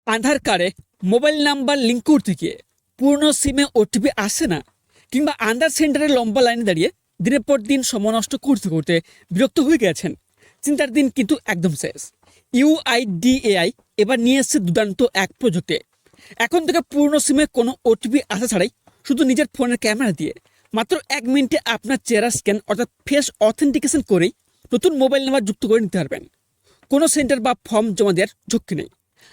আধার কার্ডে mobile number link করতে গিয়ে পুরনো সিমে ওটিপি আসে না, কিংবা আধার সেন্টারে লম্বা লাইনে দাঁড়িয়ে দিনের পর দিন সময় নষ্ট করতে করতে বিরক্ত হয়ে গেছেন। চিন্তার দিন কিন্তু একদম শেষ। ইউআইডিএআই এবার নিয়ে এসেছে দুর্দান্ত এক প্রযুক্তি। এখন থেকে পুরনো সিমে কোনো ওটিপি আসা ছাড়াই শুধু নিজের ফোনের ক্যামেরা দিয়ে মাত্র 1 মিনিটে আপনার চেহারা স্ক্যান অর্থাৎ ফেস অথেন্টিকেশন করেই নতুন মোবাইল নাম্বার যুক্ত করে নিতে পারবেন। কোনো সেন্টার বা ফর্ম জমা দেওয়ার ঝক্কি নেই।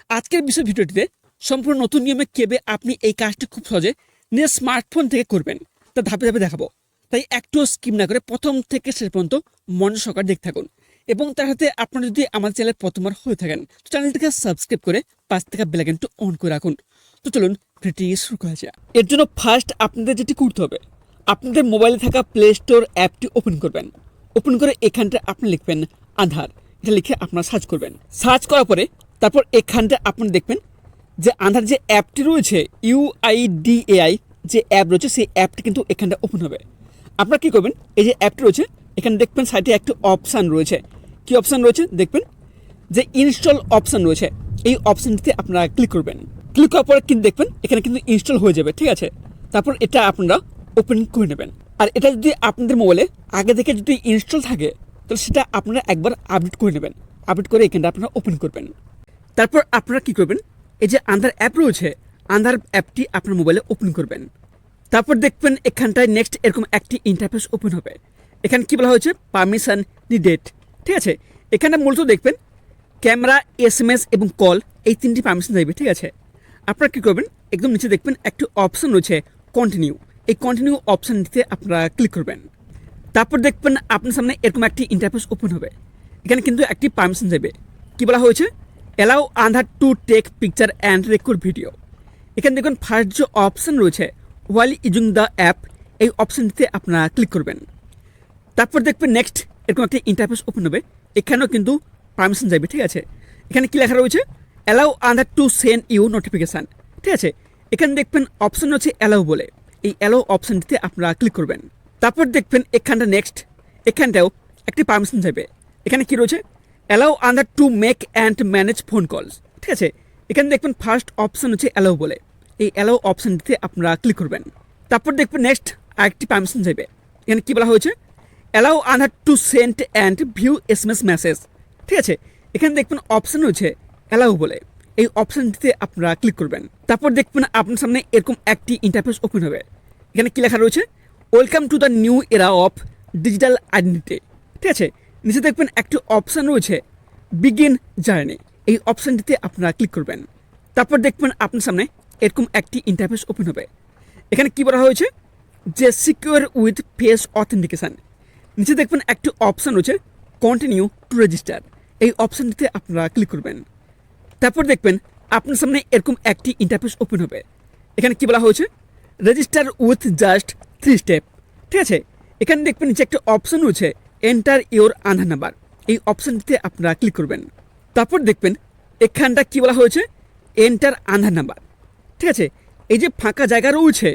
আজকের বিষয় ভিডিওটিতে সম্পূর্ণ নতুন নিয়মে কিভাবে আপনি এই কাজটি খুব সহজে নিজের স্মার্টফোন থেকে করবেন তা ধাপে ধাপে দেখাবো। তাই একটুও স্কিপ না করে প্রথম থেকে শেষ পর্যন্ত মনোযোগ সহকারে দেখতে থাকুন। এবং তার সাথে আপনারা যদি আমার চ্যানেল প্রথমবার হয়ে থাকেন তো চ্যানেলটিকে সাবস্ক্রাইব করে পাশ থেকে বেল আইকনটি অন করে রাখুন। তো চলুন ভিডিওটি শুরু করা যাক। এর জন্য ফার্স্ট আপনাদের যেটি করতে হবে, আপনাদের মোবাইলে থাকা প্লে স্টোর অ্যাপটি ওপেন করবেন। ওপেন করে এখানটা আপনি লিখবেন আধার, এটা লিখে আপনারা সার্চ করবেন। সার্চ করার পরে তারপর এখানটা আপনি দেখবেন যে আধার যে অ্যাপটি রয়েছে ইউআইডিএআই যে অ্যাপ রয়েছে সেই অ্যাপটি কিন্তু এখানটা ওপেন হবে। আপনারা কী করবেন, এই যে অ্যাপটি রয়েছে এখানে দেখবেন সাইডে একটি অপশান রয়েছে। কী অপশান রয়েছে দেখবেন যে ইনস্টল অপশান রয়েছে, এই অপশানটিতে আপনারা ক্লিক করবেন। ক্লিক করার পরে কিন্তু দেখবেন এখানে কিন্তু ইনস্টল হয়ে যাবে, ঠিক আছে। তারপর এটা আপনারা ওপেন করে নেবেন। আর এটা যদি আপনাদের মোবাইলে আগে থেকে যদি ইনস্টল থাকে তাহলে সেটা আপনারা একবার আপডেট করে নেবেন। আপডেট করে এখানটা আপনারা ওপেন করবেন। তারপর আপনারা কী করবেন, এই যে আধার অ্যাপ রয়েছে আধার অ্যাপটি আপনার মোবাইলে ওপেন করবেন। তারপর দেখবেন এখানটায় নেক্সট এরকম একটি ইন্টারফেস ওপেন হবে। এখানে কী বলা হয়েছে পারমিশন নিডেড, ঠিক আছে। এখানে মূলত দেখবেন ক্যামেরা, এসএমএস এবং কল এই তিনটি পারমিশন দেবে, ঠিক আছে। আপনারা কী করবেন, একদম নিচে দেখবেন একটি অপশন রয়েছে কন্টিনিউ, এই কন্টিনিউ অপশানটিতে আপনারা ক্লিক করবেন। তারপর দেখবেন আপনার সামনে এরকম একটি ইন্টারফেস ওপেন হবে। এখানে কিন্তু একটি পারমিশন দেবে, কী বলা হয়েছে allow Aadhaar to take picture and record video. এখানে দেখুন ফার্স্ট যে অপশান রয়েছে ওয়াইল ইউজিং দ্য অ্যাপ, এই অপশানটিতে আপনারা ক্লিক করবেন। তারপর দেখবেন নেক্সট এরকম একটি ইন্টারফেস ওপেন হবে। এখানেও কিন্তু পারমিশন যাবে, ঠিক আছে। এখানে কী লেখা রয়েছে allow Aadhaar to send you notification, ঠিক আছে। এখানে দেখবেন অপশান হচ্ছে অ্যালাউ বলে, এই অ্যালাউ অপশানটিতে আপনারা ক্লিক করবেন। তারপর দেখবেন এখানটা নেক্সট এখানটাও একটি পারমিশন যাবে। এখানে কী রয়েছে allow Aadhaar to make and manage phone calls, ঠিক আছে। এখানে দেখবেন ফার্স্ট অপশান হচ্ছে অ্যালাউ বলে, এই অ্যালাউ অপশানটিতে আপনারা ক্লিক করবেন। তারপর দেখবেন নেক্সট আরেকটি পারমিশন যাবে। এখানে কী বলা হয়েছে allow Aadhaar to send and view SMS message, ঠিক আছে। এখানে দেখবেন অপশান রয়েছে অ্যালাউ বলে, এই অপশানটিতে আপনারা ক্লিক করবেন। তারপর দেখবেন আপনার সামনে এরকম একটি ইন্টারফেস ওপেন হবে। এখানে কী লেখা রয়েছে ওয়েলকাম টু দ্য নিউ এরা অফ ডিজিটাল আইডেন্টিটি, ঠিক আছে। নিচে দেখবেন একটি অপশান রয়েছে বিগিন জার্নি, এই অপশানটিতে আপনারা ক্লিক করবেন। তারপর দেখবেন আপনার সামনে এরকম একটি ইন্টারফেস ওপেন হবে। এখানে কী বলা হয়েছে যে সিকিউর উইথ ফেস অথেন্টিকেশান। নিচে দেখবেন একটি অপশান রয়েছে কন্টিনিউ টু রেজিস্টার, এই অপশানটিতে আপনারা ক্লিক করবেন। তারপর দেখবেন আপনার সামনে এরকম একটি ইন্টারফেস ওপেন হবে। এখানে কী বলা হয়েছে রেজিস্টার উইথ জাস্ট 3 স্টেপ, ঠিক আছে। এখানে দেখবেন নিচে একটা অপশান রয়েছে এন্টার ইওর আধার নাম্বার, এই অপশানটিতে আপনারা ক্লিক করবেন। তারপর দেখবেন এখানটা কী বলা হয়েছে এন্টার আধার নাম্বার, ঠিক আছে। এই যে ফাঁকা জায়গা রয়েছে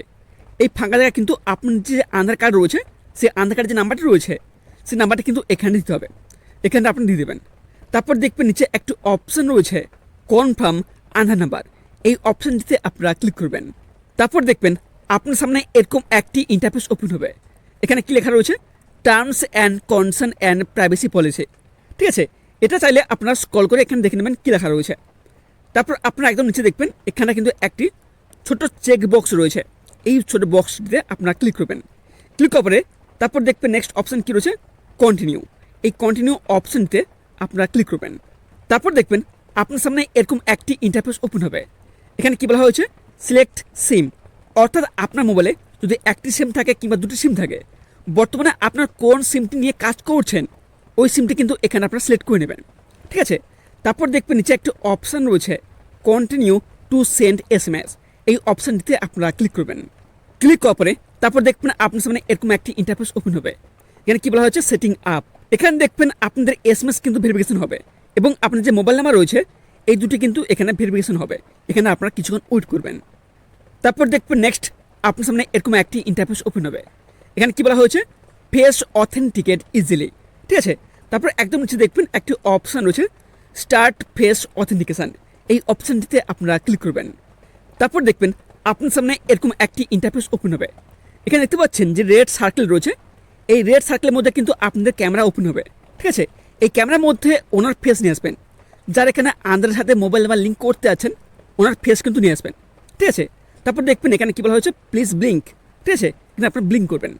এই ফাঁকা জায়গা কিন্তু আপনার যে আধার কার্ড রয়েছে সেই আধার কার্ডের যে নাম্বারটি রয়েছে সেই নাম্বারটা কিন্তু এখানে দিতে হবে, এখানে আপনি দিয়ে দেবেন। তারপর দেখবেন নিচে একটি অপশান রয়েছে কনফার্ম আধার নাম্বার, এই অপশানটিতে আপনারা ক্লিক করবেন। তারপর দেখবেন আপনার সামনে এরকম একটি ইন্টারফেস ওপেন হবে। এখানে কি লেখা রয়েছে terms and condition and privacy policy, ঠিক আছে। এটা চাইলে আপনারা স্ক্রল করে এখানে দেখে নেবেন কী লেখা রয়েছে। তারপর আপনারা একদম নিচে দেখবেন এখানে কিন্তু একটি ছোট চেক বক্স রয়েছে, এই ছোট বক্সটিতে আপনারা ক্লিক করবেন। ক্লিক করে তারপর দেখবেন নেক্সট অপশান কী রয়েছে কন্টিনিউ, এই কন্টিনিউ অপশানটিতে আপনারা ক্লিক করবেন। তারপর দেখবেন আপনার সামনে এরকম একটি ইন্টারফেস ওপেন হবে। এখানে কী বলা হয়েছে সিলেক্ট সিম, অর্থাৎ আপনার মোবাইলে যদি একটি সিম থাকে কিংবা দুটি সিম থাকে, বর্তমানে আপনার কোন সিমটি নিয়ে কাজ করছেন ওই সিমটি কিন্তু এখানে আপনারা সিলেক্ট করে নেবেন, ঠিক আছে। তারপর দেখবেন নিচে একটি অপশান রয়েছে কন্টিনিউ টু সেন্ড এসএমএস, এই অপশানটিতে আপনারা ক্লিক করবেন। ক্লিক করার পরে তারপর দেখবেন আপনার সামনে এরকম একটি ইন্টারফেস ওপেন হবে। এখানে কী বলা হয়েছে সেটিং আপ, এখানে দেখবেন আপনাদের এসএমএস কিন্তু ভেরিফিকেশন হবে এবং আপনার যে মোবাইল নাম্বার রয়েছে এই দুটি কিন্তু এখানে ভেরিফিকেশন হবে। এখানে আপনারা কিছুক্ষণ ওয়েট করবেন। তারপর দেখবেন নেক্সট আপনার সামনে এরকম একটি ইন্টারফেস ওপেন হবে। এখানে কী বলা হয়েছে ফেস অথেন্টিকেট ইজিলি, ঠিক আছে। তারপর একদম নিচে দেখবেন একটি অপশান রয়েছে স্টার্ট ফেস অথেন্টিকেশান, এই অপশানটিতে আপনারা ক্লিক করবেন। তারপর দেখবেন আপনার সামনে এরকম একটি ইন্টারফেস ওপেন হবে। এখানে দেখতে পাচ্ছেন যে রেড সার্কেল রয়েছে, এই রেড সার্কেলের মধ্যে কিন্তু আপনাদের ক্যামেরা ওপেন হবে। ঠিক আছে, এই ক্যামেরার মধ্যে ওনার ফেস নিয়ে আসবেন। যারা এখানে আন্ধারের সাথে মোবাইল নাম্বার লিঙ্ক করতে আছেন ওনার ফেস কিন্তু নিয়ে আসবেন। ঠিক আছে, তারপর দেখবেন এখানে কী বলা হয়েছে, প্লিজ ব্লিঙ্ক। ঠিক আছে, এখানে আপনারা ব্লিঙ্ক করবেন।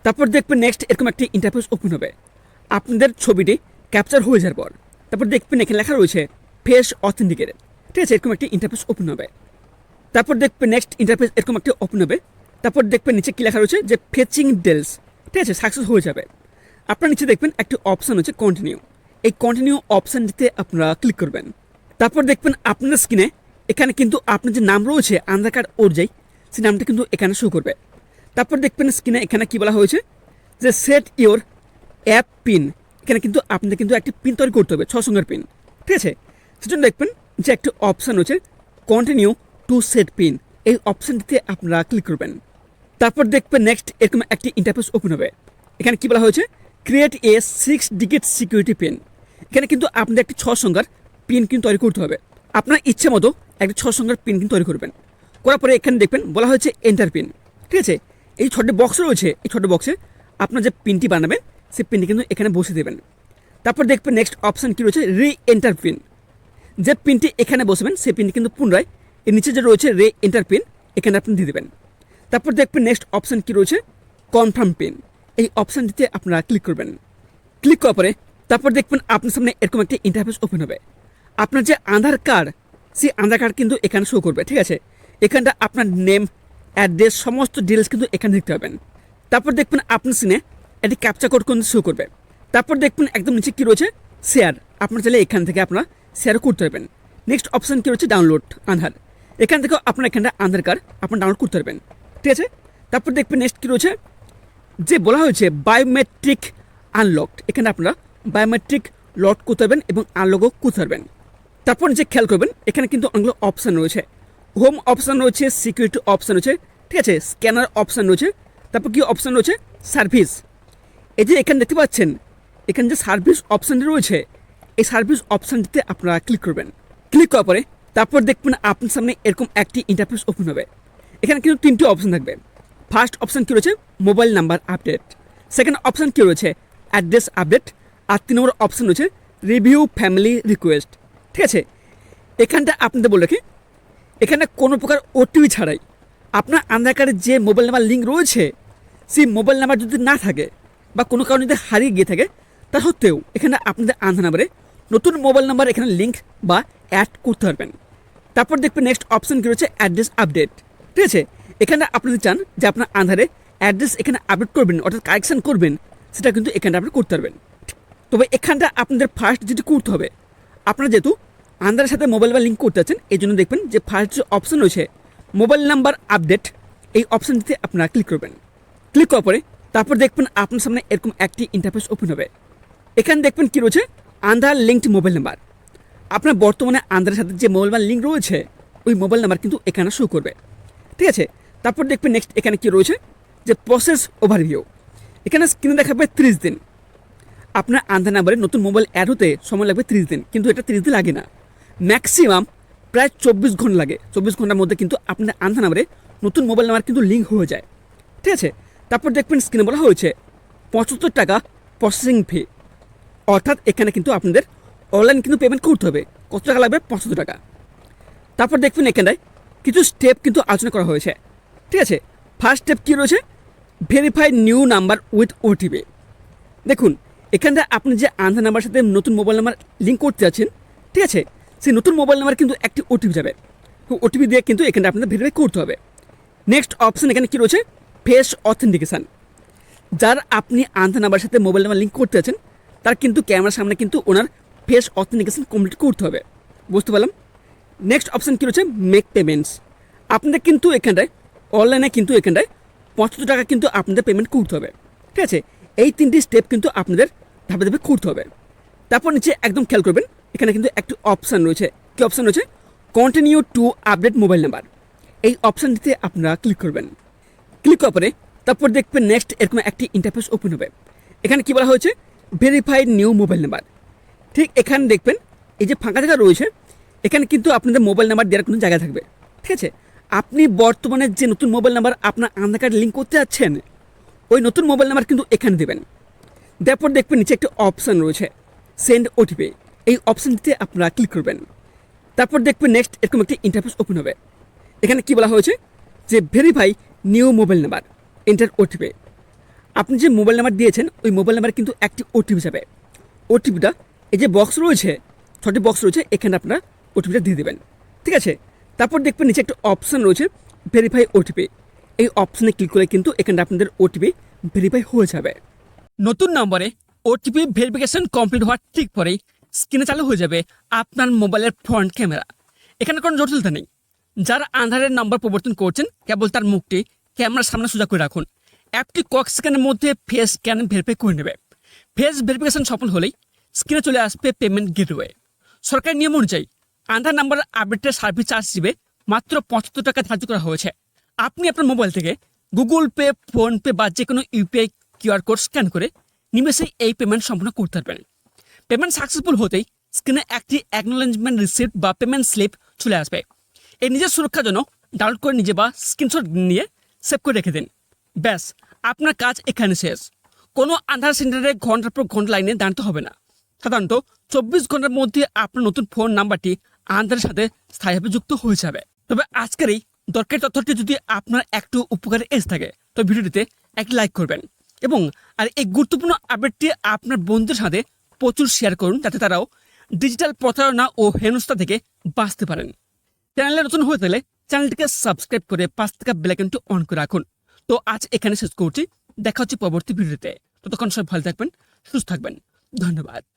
তারপর দেখবেন নেক্সট এরকম একটি ইন্টারফেস ওপেন হবে। আপনাদের ছবিটি ক্যাপচার হয়ে যাওয়ার পর তারপর দেখবেন এখানে লেখা রয়েছে ফেস অথেন্টিকেটেড। ঠিক আছে, এরকম একটি ইন্টারফেস ওপেন হবে। তারপর দেখবেন নেক্সট ইন্টারফেস এরকম একটি ওপেন হবে। তারপর দেখবেন নিচে কী লেখা রয়েছে যে ফেচিং ডিটেলস। ঠিক আছে, সাকসেস হয়ে যাবে। আপনার নিচে দেখবেন একটি অপশান হচ্ছে কন্টিনিউ। এই কন্টিনিউ অপশানটিতে আপনারা ক্লিক করবেন। তারপর দেখবেন আপনার স্ক্রিনে এখানে কিন্তু আপনার যে নাম রয়েছে আধার কার্ড অনুযায়ী সেই নামটা কিন্তু এখানে শো করবে। তারপর দেখবেন স্ক্রিনে এখানে কী বলা হয়েছে যে সেট ইওর অ্যাপ পিন। এখানে কিন্তু আপনাদের কিন্তু একটি পিন তৈরি করতে হবে, 6 সংখ্যার পিন। ঠিক আছে, সেজন্য দেখবেন যে একটি অপশান রয়েছে কন্টিনিউ টু সেট পিন। এই অপশানটিতে আপনারা ক্লিক করবেন। তারপর দেখবেন নেক্সট এরকম একটি ইন্টারফেস ওপেন হবে। এখানে কী বলা হয়েছে create a 6 digit security pin. এখানে কিন্তু আপনাদের একটি 6 সংখ্যার পিন কিন্তু তৈরি করতে হবে। আপনার ইচ্ছে মতো একটি 6 সংখ্যার পিন কিন্তু তৈরি করবেন। করার পরে এখানে দেখবেন বলা হয়েছে এন্টার পিন। ঠিক আছে, এই ছোট বক্স রয়েছে, এই ছোট বক্সে আপনার যে পিনটি বানাবেন সেই পিনটি কিন্তু এখানে বসে দেবেন। তারপর দেখবেন নেক্সট অপশান কী রয়েছে রি এন্টার পিন। যে পিনটি এখানে বসবেন সেই পিনটি কিন্তু পুনরায় এর নিচে যে রয়েছে রি এন্টার পিন এখানে আপনি দিয়ে দেবেন। তারপর দেখবেন নেক্সট অপশান কী রয়েছে কনফার্ম পিন। এই অপশানটিতে আপনারা ক্লিক করবেন। ক্লিক করার পরে তারপর দেখবেন আপনার সামনে এরকম একটি ইন্টারফেস ওপেন হবে। আপনার যে আধার কার্ড সেই আধার কার্ড কিন্তু এখানে শো করবে। ঠিক আছে, এখানটা আপনার নেম, অ্যাড্রেস, সমস্ত ডিটেলস কিন্তু এখানে দেখতে পাবেন। তারপর দেখবেন আপনার সিনে একটি ক্যাপচা কোড কিন্তু শো করবে। তারপর দেখবেন একদম নিচে কী রয়েছে শেয়ার। আপনার চাইলে এখান থেকে আপনারা শেয়ারও করতে পারবেন। নেক্সট অপশান কী রয়েছে ডাউনলোড আধার। এখান থেকেও আপনার এখানটা আধার কার্ড আপনার ডাউনলোড করতে পারবেন। ঠিক আছে, তারপর দেখবেন নেক্সট কী রয়েছে যে বলা হয়েছে বায়োমেট্রিক আনলকড। এখানে আপনারা বায়োমেট্রিক লক করতে পারবেন এবং আনলকও করতে পারবেন। তারপর নিচে খেয়াল করবেন এখানে কিন্তু অনেকগুলো অপশান রয়েছে। হোম অপশান রয়েছে, সিকিউরিটি অপশান রয়েছে, ঠিক আছে, স্ক্যানার অপশান রয়েছে। তারপর কি অপশান রয়েছে সার্ভিস। এই যে এখানে দেখতে পাচ্ছেন এখানে যে সার্ভিস অপশানটি রয়েছে এই সার্ভিস অপশানটিতে আপনারা ক্লিক করবেন। ক্লিক করার পরে তারপর দেখবেন আপনার সামনে এরকম একটি ইন্টারফেস ওপেন হবে। এখানে কিন্তু 3টি অপশান থাকবে। ফার্স্ট অপশান কী রয়েছে mobile number update. Second option কী রয়েছে অ্যাড্রেস আপডেট। আর 3 নম্বর অপশান রয়েছে রিভিউ ফ্যামিলি রিকোয়েস্ট। ঠিক আছে, এখানটা আপনাদের বলে রাখি এখানে কোনো প্রকার ওটিপি ছাড়াই আপনার আধার কার্ডের যে মোবাইল নাম্বার লিঙ্ক রয়েছে সেই মোবাইল নাম্বার যদি না থাকে বা কোনো কারণে যদি হারিয়ে গিয়ে থাকে তা সত্ত্বেও এখানে আপনাদের আধার নাম্বারে নতুন মোবাইল নাম্বার এখানে লিঙ্ক বা অ্যাড করতে পারবেন। তারপর দেখবেন নেক্সট অপশান কী রয়েছে অ্যাড্রেস আপডেট। ঠিক আছে, এখানে আপনি যদি চান যে আপনার আধারে অ্যাড্রেস এখানে আপডেট করবেন অর্থাৎ কারেকশান করবেন সেটা কিন্তু এখানটা আপনি করতে পারবেন। তবে এখানটা আপনাদের ফার্স্ট যেটি করতে হবে আপনারা যেহেতু আধারের সাথে মোবাইল নাম্বার লিঙ্ক করতে আছেন এই জন্য দেখবেন যে ফার্স্ট যে অপশান রয়েছে মোবাইল নাম্বার আপডেট এই অপশানটিতে আপনারা ক্লিক করবেন। ক্লিক করার পরে তারপর দেখবেন আপনার সামনে এরকম একটি ইন্টারফেস ওপেন হবে। এখানে দেখবেন কী রয়েছে আধার লিঙ্কড মোবাইল নাম্বার। আপনার বর্তমানে আধারের সাথে যে মোবাইল নাম্বার লিঙ্ক রয়েছে ওই মোবাইল নাম্বার কিন্তু এখানে শো করবে। ঠিক আছে, তারপর দেখবেন নেক্সট এখানে কী রয়েছে যে প্রসেস ওভারভিউ। এখানে স্ক্রিনে দেখাবে 30 দিন। আপনার আধার নাম্বারে নতুন মোবাইল অ্যাড হতে সময় লাগবে 30 দিন, কিন্তু এটা 30 দিন লাগে না, ম্যাক্সিমাম প্রায় 24 ঘন্টা লাগে। 24 ঘন্টার মধ্যে কিন্তু আপনার আধার নাম্বারে নতুন মোবাইল নাম্বার কিন্তু লিঙ্ক হয়ে যায়। ঠিক আছে, তারপর দেখবেন স্ক্রিনে বলা হয়েছে 75 টাকা প্রসেসিং ফি। অর্থাৎ এখানে কিন্তু আপনাদের অনলাইন কিন্তু পেমেন্ট করতে হবে। কত টাকা লাগবে 75 টাকা। তারপর দেখবেন এখানটায় কিছু স্টেপ কিন্তু আলোচনা করা হয়েছে। ঠিক আছে, ফার্স্ট স্টেপ কী রয়েছে verify new number with OTP. দেখুন এখানটা আপনি যে আধার নাম্বার সাথে নতুন মোবাইল নাম্বার লিঙ্ক করতে যাচ্ছেন, ঠিক আছে, সেই নতুন মোবাইল নাম্বার কিন্তু একটি ওটিপি যাবে। ওটিপি দিয়ে কিন্তু এখানটা আপনাদের ভেরিফাই করতে হবে। নেক্সট অপশান এখানে কী রয়েছে ফেস অথেন্টিকেশান। যার আপনি আধার নাম্বার সাথে মোবাইল নাম্বার লিঙ্ক করতে আছেন তার কিন্তু ক্যামেরার সামনে কিন্তু ওনার ফেস অথেন্টিকেশান কমপ্লিট করতে হবে। বুঝতে পারলাম। নেক্সট অপশান কী রয়েছে মেক পেমেন্টস। আপনাদের কিন্তু এখানটায় অনলাইনে কিন্তু এখানটায় 75 টাকা কিন্তু আপনাদের পেমেন্ট করতে হবে। ঠিক আছে, এই 3টি স্টেপ কিন্তু আপনাদের ধাপে ধাপে করতে হবে। তারপর নিচে একদম খেয়াল করবেন এখানে কিন্তু একটি অপশান রয়েছে। কী অপশান রয়েছে continue to update mobile number. এই অপশানটিতে আপনারা ক্লিক করবেন। ক্লিক করার পরে তারপর দেখবেন নেক্সট এরকম একটি ইন্টারফেস ওপেন হবে। এখানে কী বলা হয়েছে ভেরিফাইড নিউ মোবাইল নাম্বার। ঠিক এখানে দেখবেন এই যে ফাঁকা জায়গা রয়েছে এখানে কিন্তু আপনাদের মোবাইল নাম্বার দেওয়ার কোনো জায়গা থাকবে, ঠিক আছে। আপনি বর্তমানে যে নতুন মোবাইল নাম্বার আপনার আধার কার্ড লিঙ্ক করতে যাচ্ছেন, ওই নতুন মোবাইল নাম্বার কিন্তু এখানে দেবেন। তারপর দেখবেন নিচে একটা অপশান রয়েছে সেন্ড ওটিপি, এই অপশানটিতে আপনারা ক্লিক করবেন। তারপর দেখবেন নেক্সট এরকম একটি ইন্টারফেস ওপেন হবে। এখানে কি বলা হয়েছে যে verify new mobile number, enter OTP. আপনি যে মোবাইল নাম্বার দিয়েছেন ওই মোবাইল নাম্বার কিন্তু একটি ওটিপি যাবে। ওটিপিটা এই যে বক্স রয়েছে, 6টি বক্স রয়েছে, এখানে আপনারা ওটিপিটা দিয়ে দেবেন, ঠিক আছে। তারপর দেখবেন নিচে একটা অপশান রয়েছে ভেরিফাই ওটিপি, এই অপশানে ক্লিক করে কিন্তু এখানে আপনাদের ওটিপি ভেরিফাই হয়ে যাবে। নতুন নম্বরে ওটিপি ভেরিফিকেশন কমপ্লিট হওয়ার ঠিক পরেই স্ক্রিনে চালু হয়ে যাবে আপনার মোবাইলের ফ্রন্ট ক্যামেরা। এখানে কোনো জটিলতা নেই। যারা আধারের নাম্বার পরিবর্তন করছেন কেবল তার মুখটি ক্যামেরার সামনে সোজা করে রাখুন। অ্যাপটি কয়েক সেকেন্ডের মধ্যে ফেস স্ক্যান ভেরিফাই করে নেবে। ফেস ভেরিফিকেশন সফল হলেই স্ক্রিনে চলে আসবে পেমেন্ট গেটওয়ে। সরকারি নিয়ম অনুযায়ী আধার নাম্বার আপডেটের সার্ভিস চার্জ হিসেবে মাত্র 75 টাকা ধার্য করা হয়েছে। আপনি আপনার মোবাইল থেকে গুগল পে, ফোনপে বা যে কোনো ইউপিআই কিউআর কোড স্ক্যান করে নিমেষেই এই পেমেন্ট সম্পন্ন করতে পারবেন। পেমেন্ট সাকসেসফুল হতেই স্ক্রিনে একটি অ্যাকনোলেজমেন্ট রিসিপ্ট বা পেমেন্ট স্লিপ চলে আসবে। এই নিজের সুরক্ষার জন্য ডাউনলোড করে নিজে বা স্ক্রিনশট নিয়ে সেভ করে রেখে দিন। ব্যাস, আপনার কাজ এখানে শেষ। কোনো আধার সেন্টারে ঘন্টার পর ঘন্টা লাইনে দাঁড়াতে হবে না। সাধারণত 24 ঘন্টার মধ্যে আপনার নতুন ফোন নাম্বারটি আধারের সাথে স্থায়ীভাবে যুক্ত হয়ে যাবে। তবে আজকের এই দরকারি তথ্যটি যদি আপনার একটু উপকারে এসে থাকে তো ভিডিওটিতে একটি লাইক করবেন এবং এই গুরুত্বপূর্ণ আপডেটটি আপনার বন্ধুদের সাথে প্রচুর শেয়ার করুন, যাতে তারাও ডিজিটাল প্রতারণা ও হেনস্থা থেকে বাঁচতে পারেন। চ্যানেলে নতুন হয়ে থাকলে চ্যানেলটিকে সাবস্ক্রাইব করে পাশ থেকে বেল আইকনটি অন করে রাখুন। তো আজ এখানে শেষ করছি, দেখা হচ্ছে পরবর্তী ভিডিওতে। ততক্ষণ সবাই ভালো থাকবেন, সুস্থ থাকবেন, ধন্যবাদ।